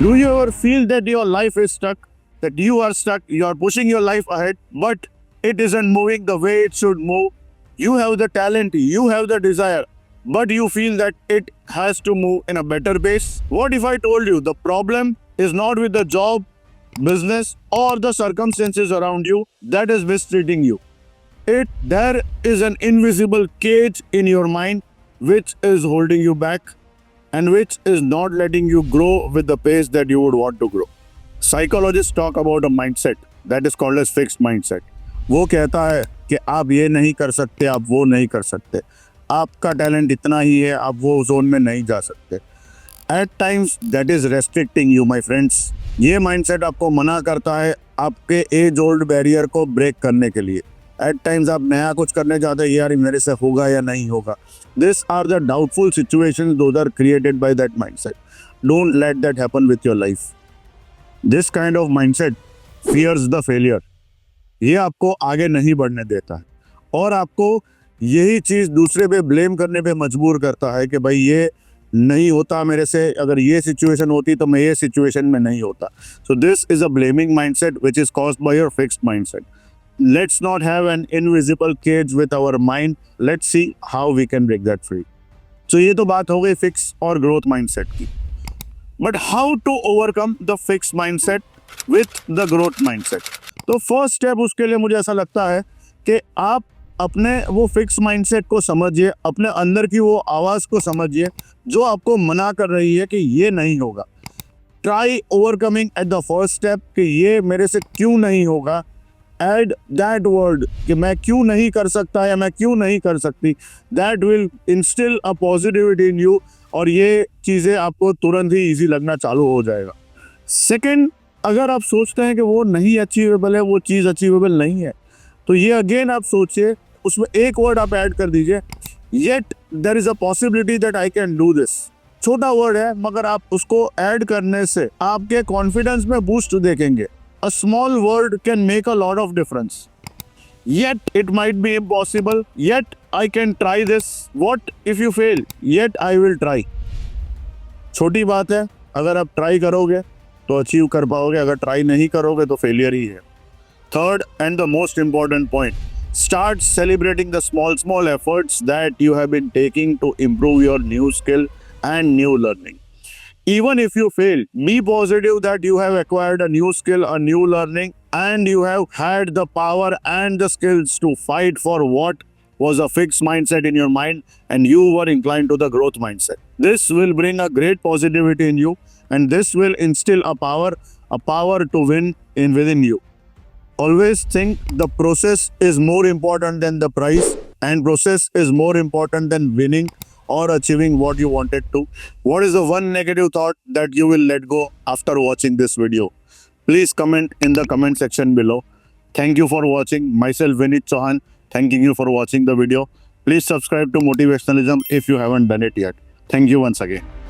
Do you ever feel that your life is stuck? That you are stuck, you are pushing your life ahead, but it isn't moving the way it should move? You have the talent, you have the desire, but you feel that it has to move in a better pace? What if I told you the problem is not with the job, business, or the circumstances around you that is mistreating you? There is an invisible cage in your mind which is holding you back and which is not letting you grow with the pace that you would want to grow. Psychologists talk about a mindset that is called as fixed mindset. वो कहता है कि आप ये नहीं कर सकते, आप वो नहीं कर सकते, आपका टैलेंट इतना ही है, आप वो जोन में नहीं जा सकते. At times that is restricting you my friends. ये माइंडसेट आपको मना करता है आपके एज ओल्ड बैरियर को ब्रेक करने के लिए. एट टाइम्स आप नया कुछ करने जाते हैं, यार मेरे से होगा या नहीं होगा. This are the doubtful situations those are created by that mindset. Don't let that happen with your life. This kind of mindset fears the failure. ये आपको आगे नहीं बढ़ने देता है और आपको यही चीज़ दूसरे पे ब्लेम करने पे मजबूर करता है कि भाई ये नहीं होता मेरे से, अगर ये सिचुएशन होती तो मैं ये सिचुएशन में नहीं होता. So this is a blaming mindset which is caused by your fixed mindset. Let's not have an invisible cage with our mind. Let's see how we can break that free. So ये तो बात हो गई fix और growth mindset की. But how to overcome the fixed mindset with the growth mindset? तो first step उसके लिए मुझे ऐसा लगता है कि आप अपने वो फिक्स माइंडसेट को समझिए, अपने अंदर की वो आवाज़ को समझिए जो आपको मना कर रही है कि ये नहीं होगा. Try overcoming at the first step कि ये मेरे से क्यों नहीं होगा. एड दैट वर्ड कि मैं क्यों नहीं कर सकता या मैं क्यों नहीं कर सकती. That will instil a positivity in you और ये चीज़ें आपको तुरंत ही ईजी लगना चालू हो जाएगा. सेकेंड, अगर आप सोचते हैं कि वो नहीं अचीवेबल है, वो चीज़ अचीवेबल नहीं है, तो ये अगेन आप सोचिए, उसमें एक वर्ड आप ऐड कर दीजिए, yet there is a possibility that I can do this. छोटा वर्ड है मगर आप उसको ऐड करने से आपके कॉन्फिडेंस में बूस्ट देखेंगे. A small word can make a lot of difference. Yet it might be impossible. Yet I can try this. What if you fail? Yet I will try. छोटी बात है, अगर आप ट्राई करोगे तो अचीव कर पाओगे, अगर ट्राई नहीं करोगे तो फेलियर ही है. Third and the most important point, start celebrating the small efforts that you have been taking to improve your new skill and new learning. Even if you fail, be positive that you have acquired a new skill, a new learning, and you have had the power and the skills to fight for what was a fixed mindset in your mind and you were inclined to the growth mindset. This will bring a great positivity in you and this will instill a power to win within you. Always think the process is more important than the prize and process is more important than winning or achieving what you wanted to. What is the one negative thought that you will let go after watching this video? Please comment in the comment section below. Thank you for watching. Myself Vinit Chauhan, thanking you for watching the video. Please subscribe to Motivationalism if you haven't done it yet. Thank you once again.